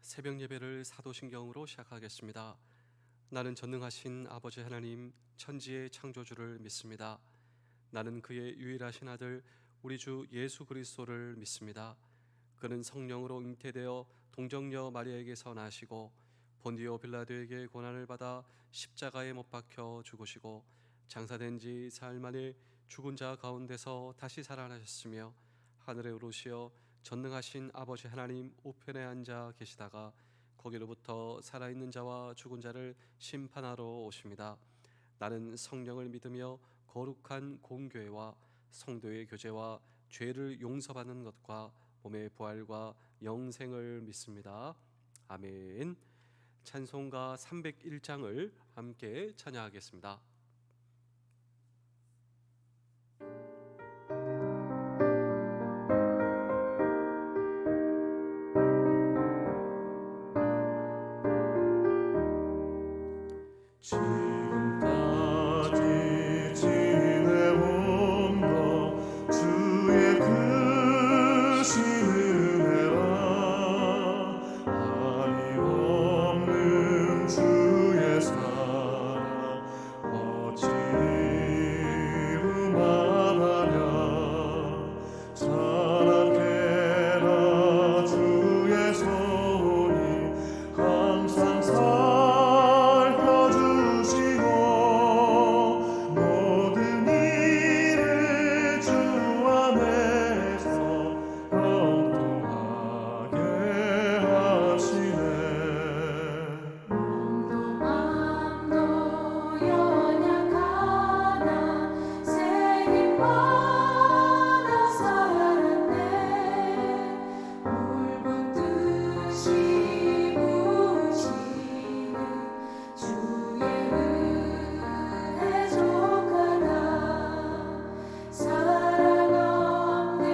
새벽 예배를 사도신경으로 시작하겠습니다. 나는 전능하신 아버지 하나님 천지의 창조주를 믿습니다. 나는 그의 유일하신 아들 우리 주 예수 그리스도를 믿습니다. 그는 성령으로 잉태되어 동정녀 마리아에게서 나시고 본디오 빌라도에게 고난을 받아 십자가에 못 박혀 죽으시고 장사된 지 사흘 만에 죽은 자 가운데서 다시 살아나셨으며 하늘에 오르시어 전능하신 아버지 하나님 우편에 앉아 계시다가 거기로부터 살아있는 자와 죽은 자를 심판하러 오십니다. 나는 성령을 믿으며 거룩한 공교회와 성도의 교제와 죄를 용서받는 것과 몸의 부활과 영생을 믿습니다. 아멘. 찬송가 301장을 함께 찬양하겠습니다. 지금까지 지내온 것 주의 크신 은혜라 한이 없는 주의 사랑 어찌 이루마하랴 자랑해라 주의 손이 항상 모든 일을 주 안에서 형통하게 하시네. 몸도 마음도 연약하나 생김마다 살았네. 물붓듯이 부으시는 주의 은혜 족하다. 사랑 없는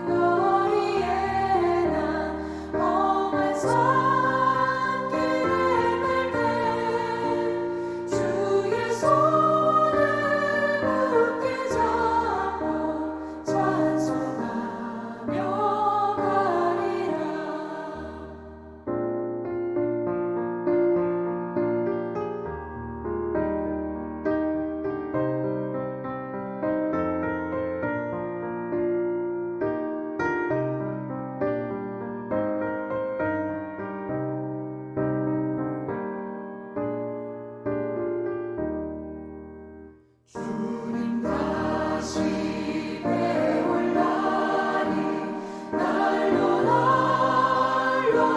거리에 난 험한 산길을 갈 때 주의 손을 굳게 잡고 찬송하며 가리라. 주님 다시 배울 날이 날로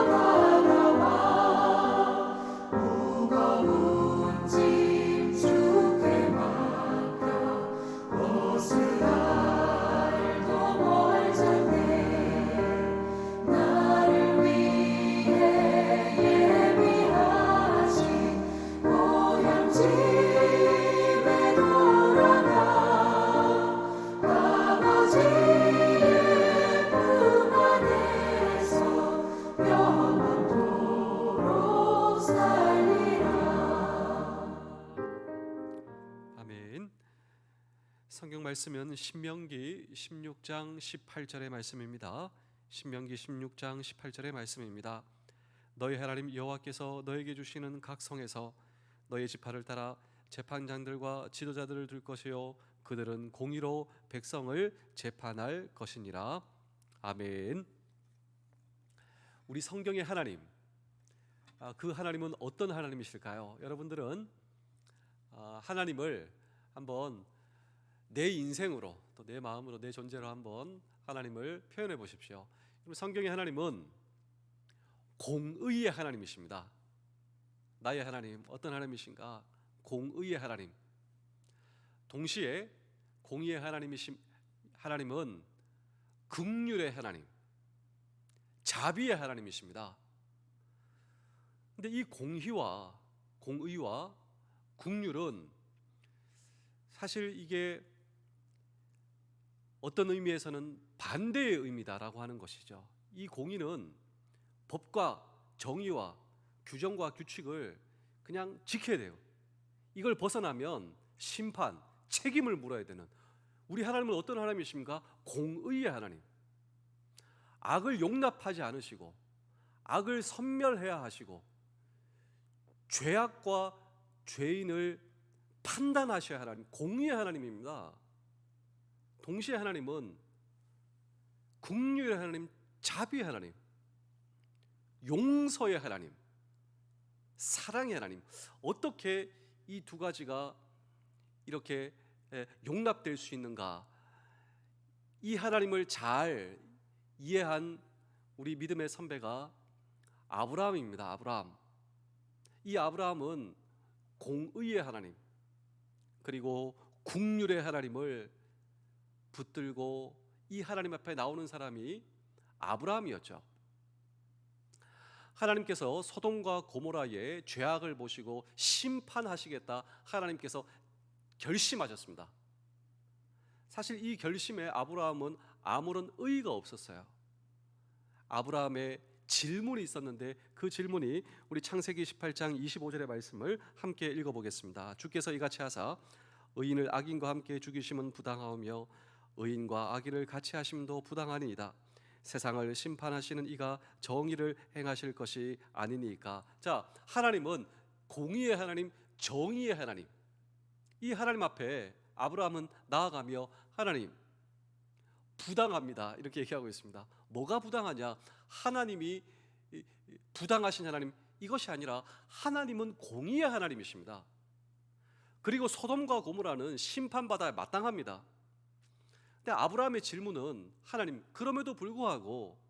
다가와. 무거운 짐 주께 맡겨 벗을 날도 멀잖네. 나를 위해 예비하신 고향 집에 돌아가 아버지의 품 안에서 영원토록 살리라. 아멘. 성경 말씀은 신명기 16장 18절의 말씀입니다. 신명기 16장 18절의 말씀입니다. 너희 하나님 여호와께서 너에게 주시는 각 성에서 너희 지파를 따라 재판장들과 지도자들을 둘 것이요 그들은 공의로 백성을 재판할 것이니라. 아멘. 우리 성경의 하나님, 그 하나님은 어떤 하나님이실까요? 여러분들은 하나님을 한번 내 인생으로 또 내 마음으로 내 존재로 한번 하나님을 표현해 보십시오. 성경의 하나님은 공의의 하나님이십니다. 나의 하나님 어떤 하나님이신가? 공의의 하나님. 동시에 공의의 하나님은 긍휼의 하나님, 자비의 하나님이십니다. 근데 이 공의와 긍휼은 사실 이게 어떤 의미에서는 반대의 의미다라고 하는 것이죠. 이 공의는 법과 정의와 규정과 규칙을 그냥 지켜야 돼요. 이걸 벗어나면 심판, 책임을 물어야 되는, 우리 하나님은 어떤 하나님이십니까? 공의의 하나님. 악을 용납하지 않으시고 악을 섬멸해야 하시고 죄악과 죄인을 판단하셔야 하나님, 공의의 하나님입니다. 동시에 하나님은 긍휼의 하나님, 자비의 하나님, 용서의 하나님, 사랑의 하나님. 어떻게 이 두 가지가 이렇게 용납될 수 있는가? 이 하나님을 잘 이해한 우리 믿음의 선배가 아브라함입니다. 아브라함. 이 아브라함은 공의의 하나님, 그리고 긍휼의 하나님을 붙들고 이 하나님 앞에 나오는 사람이 아브라함이었죠. 하나님께서 소돔과 고모라의 죄악을 보시고 심판하시겠다 하나님께서 결심하셨습니다. 사실 이 결심에 아브라함은 아무런 의의가 없었어요. 아브라함의 질문이 있었는데 그 질문이 우리 창세기 18장 25절의 말씀을 함께 읽어보겠습니다. 주께서 이같이 하사 의인을 악인과 함께 죽이심은 부당하오며 의인과 악인을 같이 하심도 부당하니이다. 세상을 심판하시는 이가 정의를 행하실 것이 아니니까. 자, 하나님은 공의의 하나님, 정의의 하나님. 이 하나님 앞에 아브라함은 나아가며 하나님, 부당합니다, 이렇게 얘기하고 있습니다. 뭐가 부당하냐? 하나님이 부당하신 하나님, 이것이 아니라 하나님은 공의의 하나님이십니다. 그리고 소돔과 고모라는 심판받아야 마땅합니다. 근데 아브라함의 질문은 하나님, 그럼에도 불구하고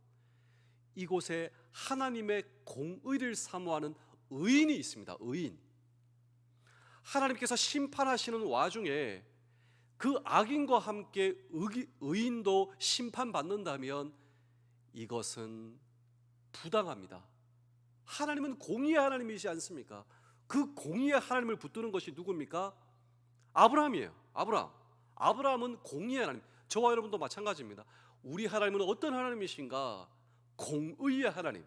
이곳에 하나님의 공의를 사모하는 의인이 있습니다. 의인. 하나님께서 심판하시는 와중에 그 악인과 함께 의인도 심판받는다면 이것은 부당합니다. 하나님은 공의의 하나님이지 않습니까? 그 공의의 하나님을 붙드는 것이 누굽니까? 아브라함이에요. 아브라함은 공의의 하나님. 저와 여러분도 마찬가지입니다. 우리 하나님은 어떤 하나님이신가? 공의의 하나님.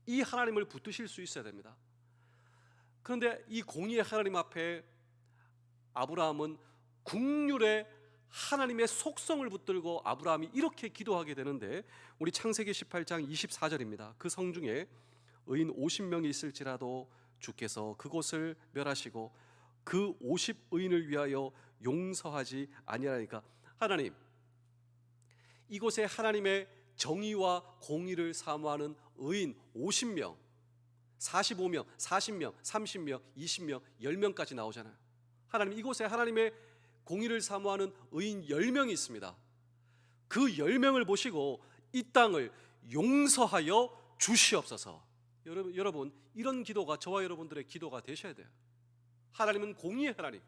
이 하나님을 붙드실 수 있어야 됩니다. 그런데 이 공의의 하나님 앞에 아브라함은 긍휼의 하나님의 속성을 붙들고 아브라함이 이렇게 기도하게 되는데, 우리 창세기 18장 24절입니다. 그 성중에 의인 50명이 있을지라도 주께서 그곳을 멸하시고 그 50의인을 위하여 용서하지 아니하니까. 하나님, 이곳에 하나님의 정의와 공의를 사모하는 의인 50명, 45명, 40명, 30명, 20명, 10명까지 나오잖아요. 하나님, 이곳에 하나님의 공의를 사모하는 의인 10명이 있습니다. 그 10명을 보시고 이 땅을 용서하여 주시옵소서. 여러분, 이런 기도가 저와 여러분들의 기도가 되셔야 돼요. 하나님은 공의의 하나님.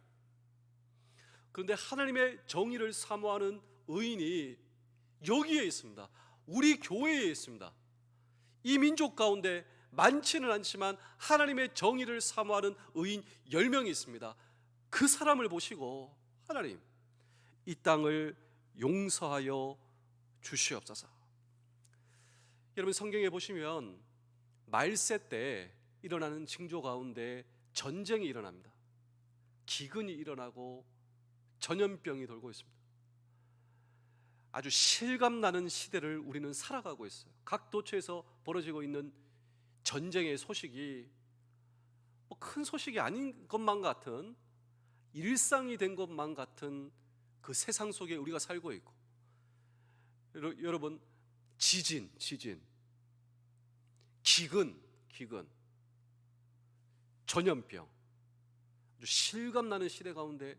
그런데 하나님의 정의를 사모하는 의인이 여기에 있습니다. 우리 교회에 있습니다. 이 민족 가운데 많지는 않지만 하나님의 정의를 사모하는 의인 10명이 있습니다. 그 사람을 보시고 하나님, 이 땅을 용서하여 주시옵소서. 여러분, 성경에 보시면 말세 때 일어나는 징조 가운데 전쟁이 일어납니다. 기근이 일어나고 전염병이 돌고 있습니다. 아주 실감나는 시대를 우리는 살아가고 있어요. 각 도처에서 벌어지고 있는 전쟁의 소식이 큰 소식이 아닌 것만 같은, 일상이 된 것만 같은 그 세상 속에 우리가 살고 있고, 여러분, 지진, 기근, 전염병, 아주 실감나는 시대 가운데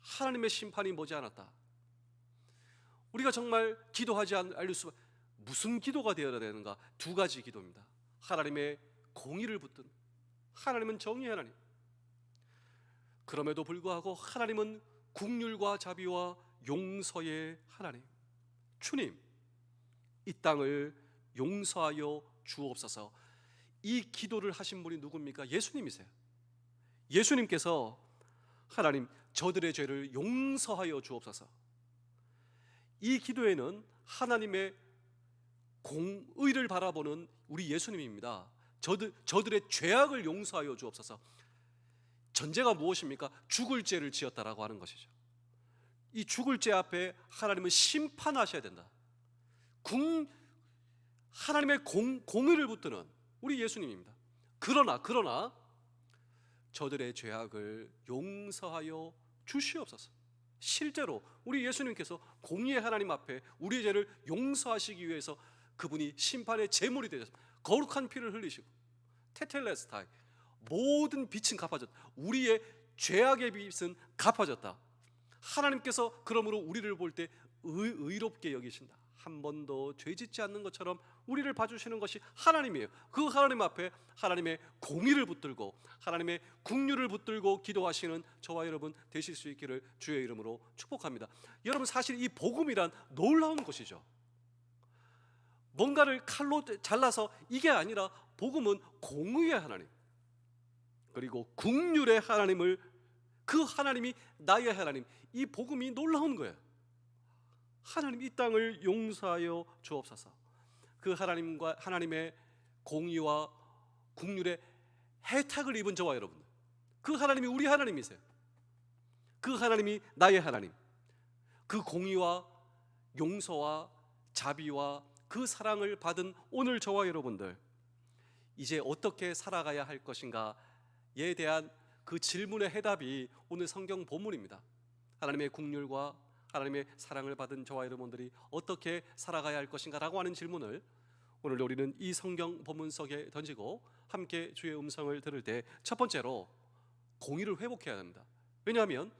하나님의 심판이 머지않았다. 우리가 정말 기도하지 않을 수, 무슨 기도가 되어야 되는가? 두 가지 기도입니다. 하나님의 공의를 붙든, 하나님은 정의의 하나님. 그럼에도 불구하고 하나님은 긍휼과 자비와 용서의 하나님. 주님, 이 땅을 용서하여 주옵소서. 이 기도를 하신 분이 누굽니까? 예수님이세요. 예수님께서 하나님, 저들의 죄를 용서하여 주옵소서. 이 기도에는 하나님의 공의를 바라보는 우리 예수님입니다. 저들의 죄악을 용서하여 주옵소서. 전제가 무엇입니까? 죽을 죄를 지었다라고 하는 것이죠. 이 죽을 죄 앞에 하나님은 심판하셔야 된다. 하나님의 공의를 붙드는 우리 예수님입니다. 그러나 저들의 죄악을 용서하여 주시옵소서. 실제로 우리 예수님께서 공의의 하나님 앞에 우리의 죄를 용서하시기 위해서 그분이 심판의 제물이 되셔서 거룩한 피를 흘리시고 테텔레스타이 모든 빚은 갚아졌다. 우리의 죄악의 빚은 갚아졌다. 하나님께서 그러므로 우리를 볼 때 의롭게 여기신다. 한 번도 죄 짓지 않는 것처럼 우리를 봐주시는 것이 하나님이에요. 그 하나님 앞에 하나님의 공의를 붙들고 하나님의 긍휼을 붙들고 기도하시는 저와 여러분 되실 수 있기를 주의 이름으로 축복합니다. 여러분, 사실 이 복음이란 놀라운 것이죠. 뭔가를 칼로 잘라서 이게 아니라 복음은 공의의 하나님, 그리고 긍휼의 하나님을, 그 하나님이 나의 하나님, 이 복음이 놀라운 거예요. 하나님 이 땅을 용서하여 주옵소서. 그 하나님과 하나님의 공의와 긍휼의 혜택을 입은 저와 여러분, 그 하나님이 우리 하나님이세요. 그 하나님이 나의 하나님, 그 공의와 용서와 자비와 그 사랑을 받은 오늘 저와 여러분들, 이제 어떻게 살아가야 할 것인가에 대한 그 질문의 해답이 오늘 성경 본문입니다. 하나님의 긍휼과 하나님의 사랑을 받은 저와 여러분들이 어떻게 살아가야 할 것인가라고 하는 질문을 오늘 우리는 이 성경 본문 속에 던지고 함께 주의 음성을 들을 때 첫 번째로 공의를 회복해야 합니다. 왜냐하면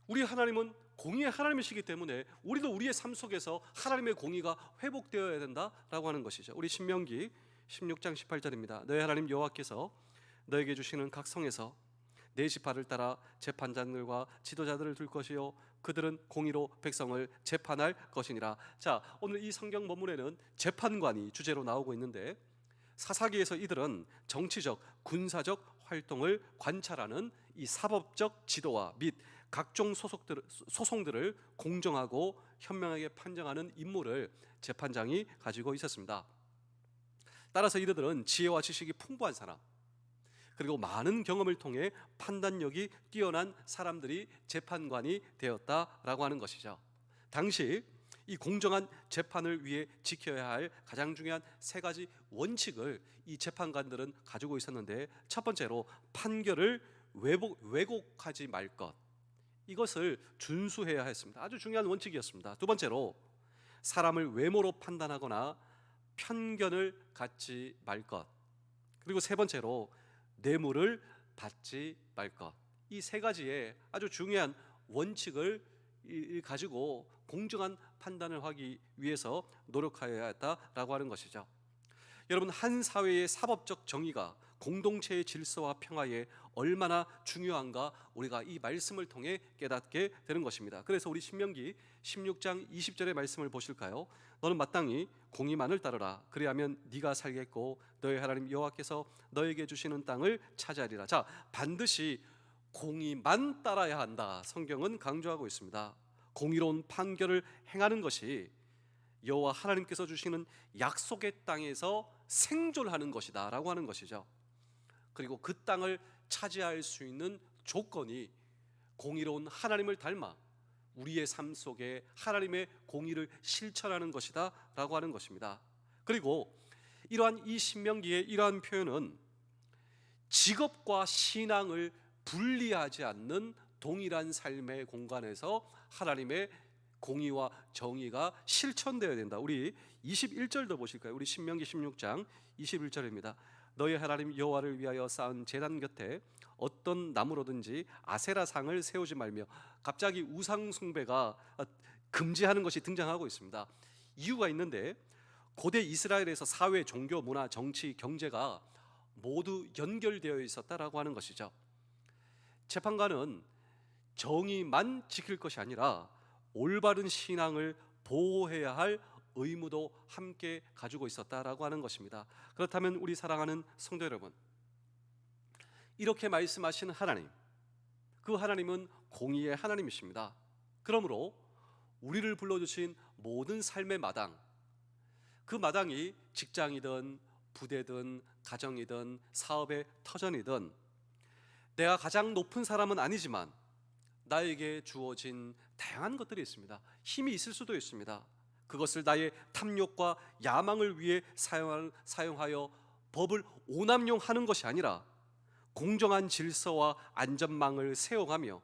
우리 하나님은 공의의 하나님이시기 때문에 우리도 우리의 삶 속에서 하나님의 공의가 회복되어야 된다라고 하는 것이죠. 우리 신명기 16장 18절입니다. 너희 하나님 여호와께서 너에게 주시는 각 성에서 내 지파를 따라 재판장들과 지도자들을 둘 것이요 그들은 공의로 백성을 재판할 것이니라. 자, 오늘 이 성경 본문에는 재판관이 주제로 나오고 있는데, 사사기에서 이들은 정치적, 군사적 활동을 관찰하는 이 사법적 지도와 및 각종 소송들을 공정하고 현명하게 판정하는 임무를 재판장이 가지고 있었습니다. 따라서 이들은 지혜와 지식이 풍부한 사람, 그리고 많은 경험을 통해 판단력이 뛰어난 사람들이 재판관이 되었다라고 하는 것이죠. 당시 이 공정한 재판을 위해 지켜야 할 가장 중요한 세 가지 원칙을 이 재판관들은 가지고 있었는데, 첫 번째로 판결을 왜곡하지 말 것, 이것을 준수해야 했습니다. 아주 중요한 원칙이었습니다. 두 번째로 사람을 외모로 판단하거나 편견을 갖지 말 것, 그리고 세 번째로 뇌물을 받지 말 것. 이 세 가지의 아주 중요한 원칙을 가지고 공정한 판단을 하기 위해서 노력하여야 했다라고 하는 것이죠. 여러분, 한 사회의 사법적 정의가 공동체의 질서와 평화에 얼마나 중요한가 우리가 이 말씀을 통해 깨닫게 되는 것입니다. 그래서 우리 신명기 16장 20절의 말씀을 보실까요? 너는 마땅히 공의만을 따르라. 그리하면 네가 살겠고 너의 하나님 여호와께서 너에게 주시는 땅을 차지하리라. 자, 반드시 공의만 따라야 한다. 성경은 강조하고 있습니다. 공의로운 판결을 행하는 것이 여호와 하나님께서 주시는 약속의 땅에서 생존하는 것이다 라고 하는 것이죠. 그리고 그 땅을 차지할 수 있는 조건이 공의로운 하나님을 닮아 우리의 삶 속에 하나님의 공의를 실천하는 것이다 라고 하는 것입니다. 그리고 이러한 이 신명기의 이러한 표현은 직업과 신앙을 분리하지 않는 동일한 삶의 공간에서 하나님의 공의와 정의가 실천되어야 된다. 우리 21절도 보실까요? 우리 신명기 16장 21절입니다. 너희 하나님 여호와를 위하여 쌓은 제단 곁에 어떤 나무로든지 아세라상을 세우지 말며, 갑자기 우상 숭배가 금지하는 것이 등장하고 있습니다. 이유가 있는데, 고대 이스라엘에서 사회, 종교, 문화, 정치, 경제가 모두 연결되어 있었다라고 하는 것이죠. 재판관은 정의만 지킬 것이 아니라 올바른 신앙을 보호해야 할 의무도 함께 가지고 있었다라고 하는 것입니다. 그렇다면 우리 사랑하는 성도 여러분, 이렇게 말씀하신 하나님, 그 하나님은 공의의 하나님이십니다. 그러므로 우리를 불러주신 모든 삶의 마당, 그 마당이 직장이든 부대든 가정이든 사업의 터전이든, 내가 가장 높은 사람은 아니지만 나에게 주어진 다양한 것들이 있습니다. 힘이 있을 수도 있습니다. 그것을 나의 탐욕과 야망을 위해 사용하여 법을 오남용하는 것이 아니라 공정한 질서와 안전망을 세워가며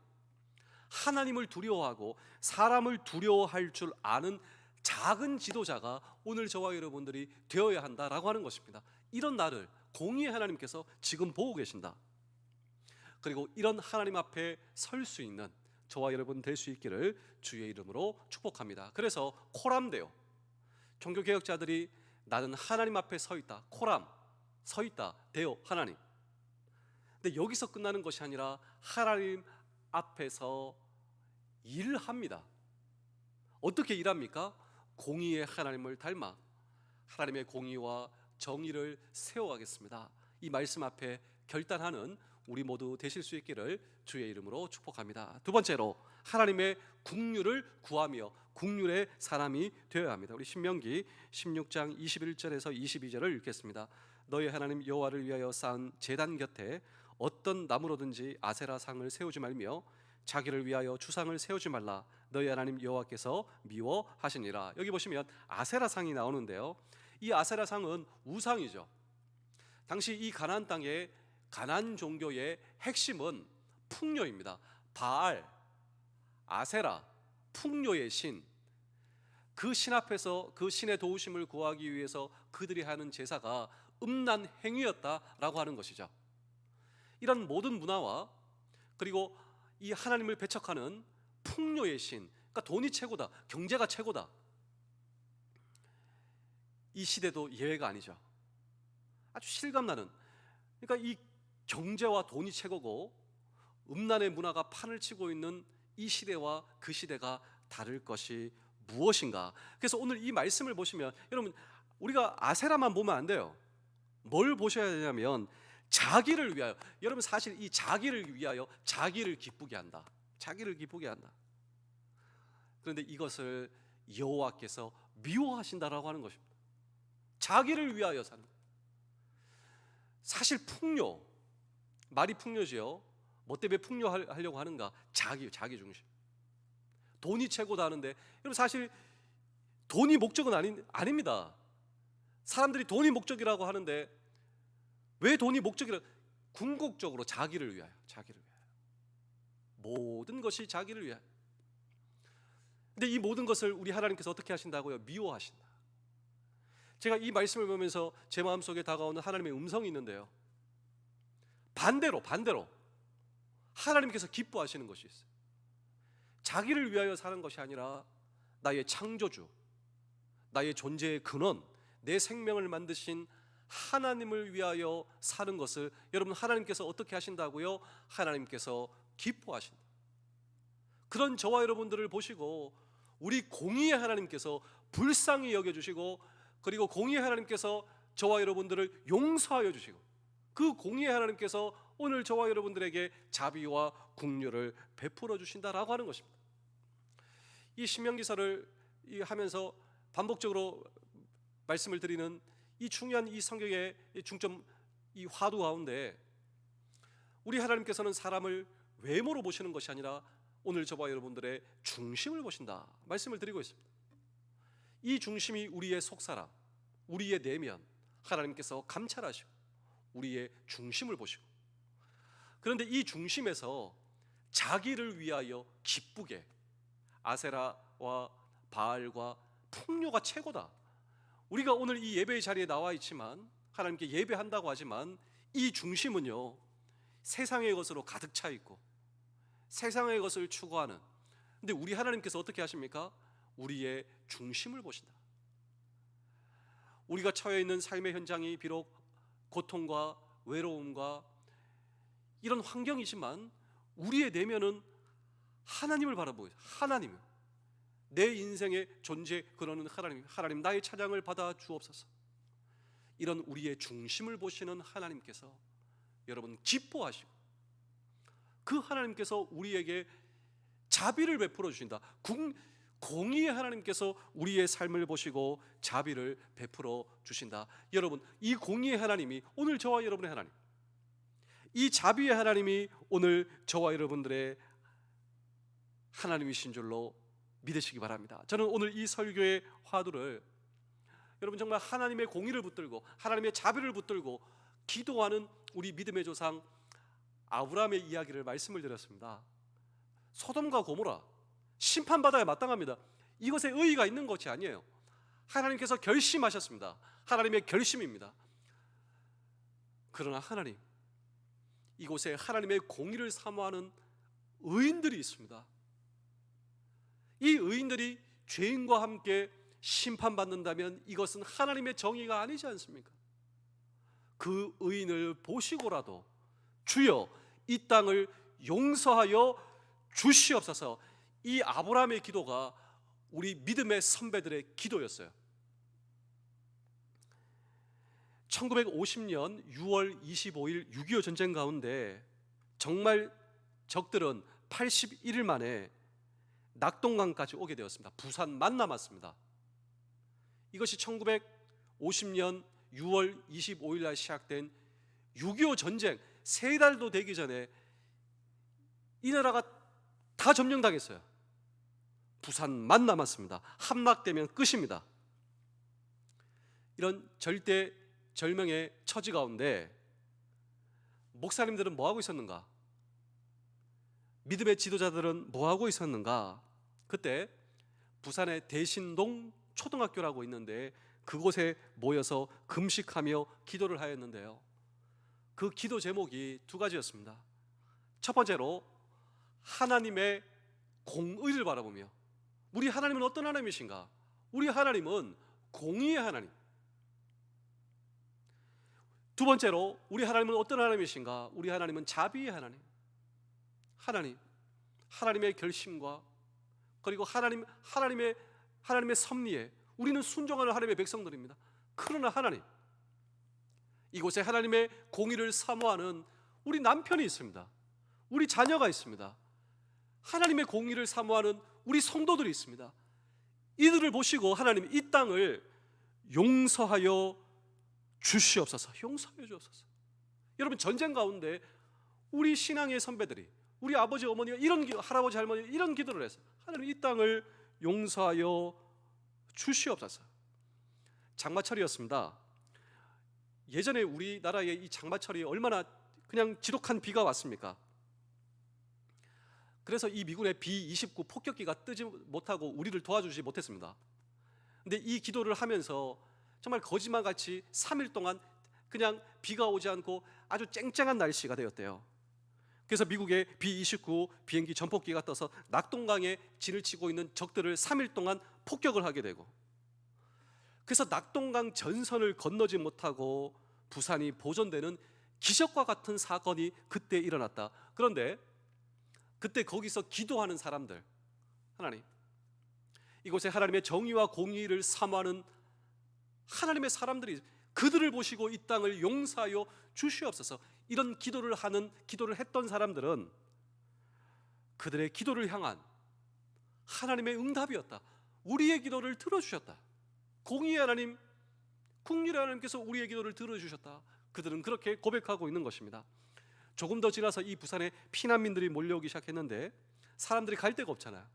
하나님을 두려워하고 사람을 두려워할 줄 아는 작은 지도자가 오늘 저와 여러분들이 되어야 한다라고 하는 것입니다. 이런 나를 공의의 하나님께서 지금 보고 계신다. 그리고 이런 하나님 앞에 설 수 있는 저와 여러분 될 수 있기를 주의 이름으로 축복합니다. 그래서 코람데요, 종교개혁자들이 나는 하나님 앞에 서 있다, 코람, 서 있다, 데요, 하나님. 근데 여기서 끝나는 것이 아니라 하나님 앞에서 일합니다. 어떻게 일합니까? 공의의 하나님을 닮아 하나님의 공의와 정의를 세워가겠습니다. 이 말씀 앞에 결단하는 우리 모두 되실 수 있기를 주의 이름으로 축복합니다. 두 번째로 하나님의 국률을 구하며 국률의 사람이 되어야 합니다. 우리 신명기 16장 21절에서 22절을 읽겠습니다. 너희 하나님 여호와를 위하여 쌓은 제단 곁에 어떤 나무로든지 아세라 상을 세우지 말며 자기를 위하여 주상을 세우지 말라. 너희 하나님 여호와께서 미워하시니라. 여기 보시면 아세라 상이 나오는데요, 이 아세라 상은 우상이죠. 당시 이 가나안 땅에 가나안 종교의 핵심은 풍요입니다. 바알, 아세라, 풍요의 신, 그 신 앞에서 그 신의 도우심을 구하기 위해서 그들이 하는 제사가 음란 행위였다라고 하는 것이죠. 이런 모든 문화와 그리고 이 하나님을 배척하는 풍요의 신, 그러니까 돈이 최고다, 경제가 최고다, 이 시대도 예외가 아니죠. 아주 실감나는, 그러니까 이 경제와 돈이 최고고 음란의 문화가 판을 치고 있는 이 시대와 그 시대가 다를 것이 무엇인가. 그래서 오늘 이 말씀을 보시면 여러분, 우리가 아세라만 보면 안 돼요. 뭘 보셔야 되냐면 자기를 위하여, 여러분 사실 이 자기를 위하여 자기를 기쁘게 한다, 자기를 기쁘게 한다. 그런데 이것을 여호와께서 미워하신다라고 하는 것입니다. 자기를 위하여 사는 것. 사실 풍요, 말이 풍요지요. 뭐 때문에 풍요하려고 하는가? 자기 중심. 돈이 최고다 하는데 여러분, 사실 돈이 목적은 아닙니다. 사람들이 돈이 목적이라고 하는데 왜 돈이 목적이라? 궁극적으로 자기를 위하여, 자기를 위하여. 모든 것이 자기를 위하여. 근데 이 모든 것을 우리 하나님께서 어떻게 하신다고요? 미워하신다. 제가 이 말씀을 보면서 제 마음속에 다가오는 하나님의 음성이 있는데요, 반대로 하나님께서 기뻐하시는 것이 있어요. 자기를 위하여 사는 것이 아니라 나의 창조주, 나의 존재의 근원, 내 생명을 만드신 하나님을 위하여 사는 것을 여러분, 하나님께서 어떻게 하신다고요? 하나님께서 기뻐하신다. 그런 저와 여러분들을 보시고 우리 공의의 하나님께서 불쌍히 여겨주시고, 그리고 공의의 하나님께서 저와 여러분들을 용서하여 주시고, 그 공의의 하나님께서 오늘 저와 여러분들에게 자비와 긍휼을 베풀어 주신다라고 하는 것입니다. 이 신명기서를 하면서 반복적으로 말씀을 드리는 이 중요한 이 성경의 중점, 이 화두 가운데 우리 하나님께서는 사람을 외모로 보시는 것이 아니라 오늘 저와 여러분들의 중심을 보신다 말씀을 드리고 있습니다. 이 중심이 우리의 속사람, 우리의 내면, 하나님께서 감찰하시고 우리의 중심을 보시고, 그런데 이 중심에서 자기를 위하여 기쁘게, 아세라와 바알과 풍요가 최고다. 우리가 오늘 이 예배의 자리에 나와 있지만, 하나님께 예배한다고 하지만 이 중심은요, 세상의 것으로 가득 차 있고 세상의 것을 추구하는, 근데 우리 하나님께서 어떻게 하십니까? 우리의 중심을 보신다. 우리가 처해 있는 삶의 현장이 비록 고통과 외로움과 이런 환경이지만 우리의 내면은 하나님을 바라보고 있어요. 하나님, 내 인생의 존재 근원은 하나님, 나의 찬양을 받아 주옵소서. 이런 우리의 중심을 보시는 하나님께서 여러분 기뻐하시고, 그 하나님께서 우리에게 자비를 베풀어 주신다. 공의의 하나님께서 우리의 삶을 보시고 자비를 베풀어 주신다. 여러분, 이 공의의 하나님이 오늘 저와 여러분의 하나님, 이 자비의 하나님이 오늘 저와 여러분들의 하나님이신 줄로 믿으시기 바랍니다. 저는 오늘 이 설교의 화두를 여러분 정말 하나님의 공의를 붙들고 하나님의 자비를 붙들고 기도하는 우리 믿음의 조상 아브라함의 이야기를 말씀을 드렸습니다. 소돔과 고모라 심판받아야 마땅합니다. 이것에 의의가 있는 것이 아니에요. 하나님께서 결심하셨습니다. 하나님의 결심입니다. 그러나 하나님, 이곳에 하나님의 공의를 사모하는 의인들이 있습니다. 이 의인들이 죄인과 함께 심판받는다면 이것은 하나님의 정의가 아니지 않습니까? 그 의인을 보시고라도 주여 이 땅을 용서하여 주시옵소서. 이 아브라함의 기도가 우리 믿음의 선배들의 기도였어요. 1950년 6월 25일 6.25 전쟁 가운데 정말 적들은 81일 만에 낙동강까지 오게 되었습니다. 부산만 남았습니다. 이것이 1950년 6월 25일 날 시작된 6.25 전쟁 3달도 되기 전에 이 나라가 다 점령당했어요. 부산만 남았습니다. 함락되면 끝입니다. 이런 절대 절명의 처지 가운데 목사님들은 뭐하고 있었는가? 믿음의 지도자들은 뭐하고 있었는가? 그때 부산의 대신동 초등학교라고 있는데 그곳에 모여서 금식하며 기도를 하였는데요, 그 기도 제목이 2가지였습니다. 첫 번째로 하나님의 공의를 바라보며, 우리 하나님은 어떤 하나님이신가? 우리 하나님은 공의의 하나님. 두 번째로 우리 하나님은 어떤 하나님이신가? 우리 하나님은 자비의 하나님. 하나님의 결심과 그리고 하나님의 섭리에 우리는 순종하는 하나님의 백성들입니다. 그러나 하나님, 이곳에 하나님의 공의를 사모하는 우리 남편이 있습니다. 우리 자녀가 있습니다. 하나님의 공의를 사모하는 우리 성도들이 있습니다. 이들을 보시고 하나님 이 땅을 용서하여 주시옵소서. 용서하여 주옵소서. 여러분, 전쟁 가운데 우리 신앙의 선배들이, 우리 아버지 어머니가 할아버지 할머니 이런 기도를 했어요. 하나님 이 땅을 용서하여 주시옵소서. 장마철이었습니다. 예전에 우리나라에 이 장마철이 얼마나 그냥 지독한 비가 왔습니까? 그래서 이 미군의 B-29 폭격기가 뜨지 못하고 우리를 도와주지 못했습니다. 근데 이 기도를 하면서 정말 거짓말같이 3일 동안 그냥 비가 오지 않고 아주 쨍쨍한 날씨가 되었대요. 그래서 미국의 B-29 비행기 전폭기가 떠서 낙동강에 진을 치고 있는 적들을 3일 동안 폭격을 하게 되고, 그래서 낙동강 전선을 건너지 못하고 부산이 보존되는 기적과 같은 사건이 그때 일어났다. 그런데 그때 거기서 기도하는 사람들, 하나님, 이곳에 하나님의 정의와 공의를 사모하는 하나님의 사람들이, 그들을 보시고 이 땅을 용서하여 주시옵소서. 이런 기도를 했던 사람들은 그들의 기도를 향한 하나님의 응답이었다. 우리의 기도를 들어주셨다. 공의의 하나님, 국률의 하나님께서 우리의 기도를 들어주셨다. 그들은 그렇게 고백하고 있는 것입니다. 조금 더 지나서 이 부산에 피난민들이 몰려오기 시작했는데 사람들이 갈 데가 없잖아요.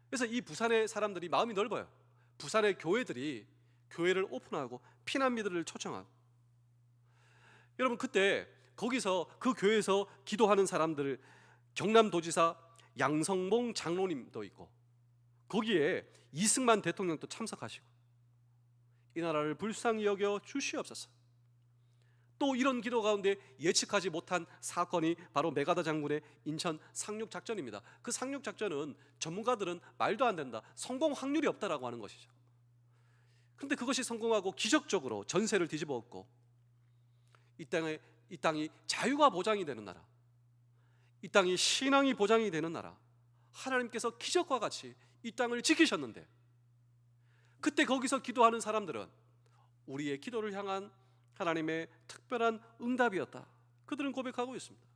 그래서 이 부산의 사람들이 마음이 넓어요. 부산의 교회들이 교회를 오픈하고 피난민들을 초청하고, 여러분 그때 거기서 그 교회에서 기도하는 사람들, 경남도지사 양성봉 장로님도 있고 거기에 이승만 대통령도 참석하시고, 이 나라를 불쌍히 여겨 주시옵소서. 또 이런 기도 가운데 예측하지 못한 사건이 바로 메가더 장군의 인천 상륙작전입니다. 그 상륙작전은 전문가들은 말도 안 된다, 성공 확률이 없다라고 하는 것이죠. 그런데 그것이 성공하고 기적적으로 전세를 뒤집어 엎고 이 땅이 자유가 보장이 되는 나라, 이 땅이 신앙이 보장이 되는 나라, 하나님께서 기적과 같이 이 땅을 지키셨는데, 그때 거기서 기도하는 사람들은 우리의 기도를 향한 하나님의 특별한 응답이었다. 그들은 고백하고 있습니다.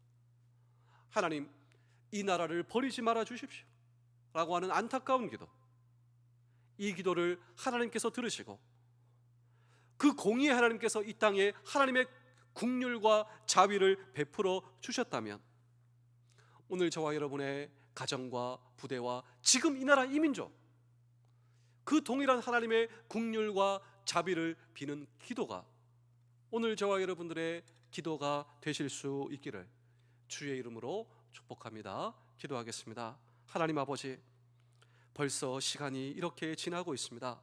하나님, 이 나라를 버리지 말아 주십시오 라고 하는 안타까운 기도, 이 기도를 하나님께서 들으시고 그 공의의 하나님께서 이 땅에 하나님의 국률과 자비를 베풀어 주셨다면 오늘 저와 여러분의 가정과 부대와 지금 이 나라 이민족, 그 동일한 하나님의 긍휼과 자비를 비는 기도가 오늘 저와 여러분들의 기도가 되실 수 있기를 주의 이름으로 축복합니다. 기도하겠습니다. 하나님 아버지, 벌써 시간이 이렇게 지나고 있습니다.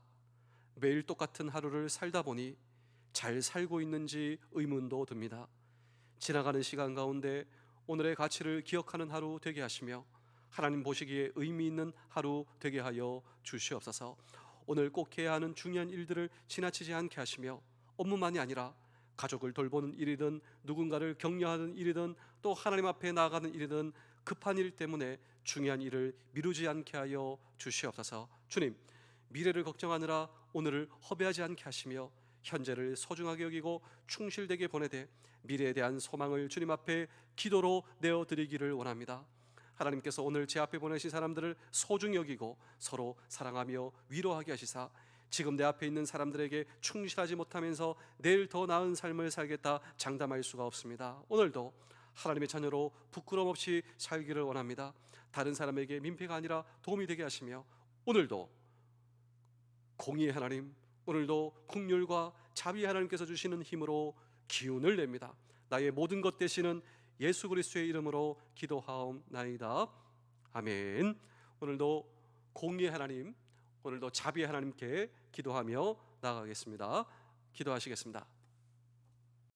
매일 똑같은 하루를 살다 보니 잘 살고 있는지 의문도 듭니다. 지나가는 시간 가운데 오늘의 가치를 기억하는 하루 되게 하시며 하나님 보시기에 의미 있는 하루 되게 하여 주시옵소서. 오늘 꼭 해야 하는 중요한 일들을 지나치지 않게 하시며 업무만이 아니라 가족을 돌보는 일이든 누군가를 격려하는 일이든 또 하나님 앞에 나아가는 일이든 급한 일 때문에 중요한 일을 미루지 않게 하여 주시옵소서. 주님, 미래를 걱정하느라 오늘을 허비하지 않게 하시며 현재를 소중하게 여기고 충실되게 보내되 미래에 대한 소망을 주님 앞에 기도로 내어드리기를 원합니다. 하나님께서 오늘 제 앞에 보내신 사람들을 소중히 여기고 서로 사랑하며 위로하게 하시사 지금 내 앞에 있는 사람들에게 충실하지 못하면서 내일 더 나은 삶을 살겠다 장담할 수가 없습니다. 오늘도 하나님의 자녀로 부끄럼 없이 살기를 원합니다. 다른 사람에게 민폐가 아니라 도움이 되게 하시며 오늘도 공의의 하나님, 오늘도 긍휼과 자비의 하나님께서 주시는 힘으로 기운을 냅니다. 나의 모든 것 되시는 예수 그리스도의 이름으로 기도하옵나이다. 아멘. 오늘도 공의의 하나님, 오늘도 자비의 하나님께 기도하며 나아가겠습니다. 기도하시겠습니다.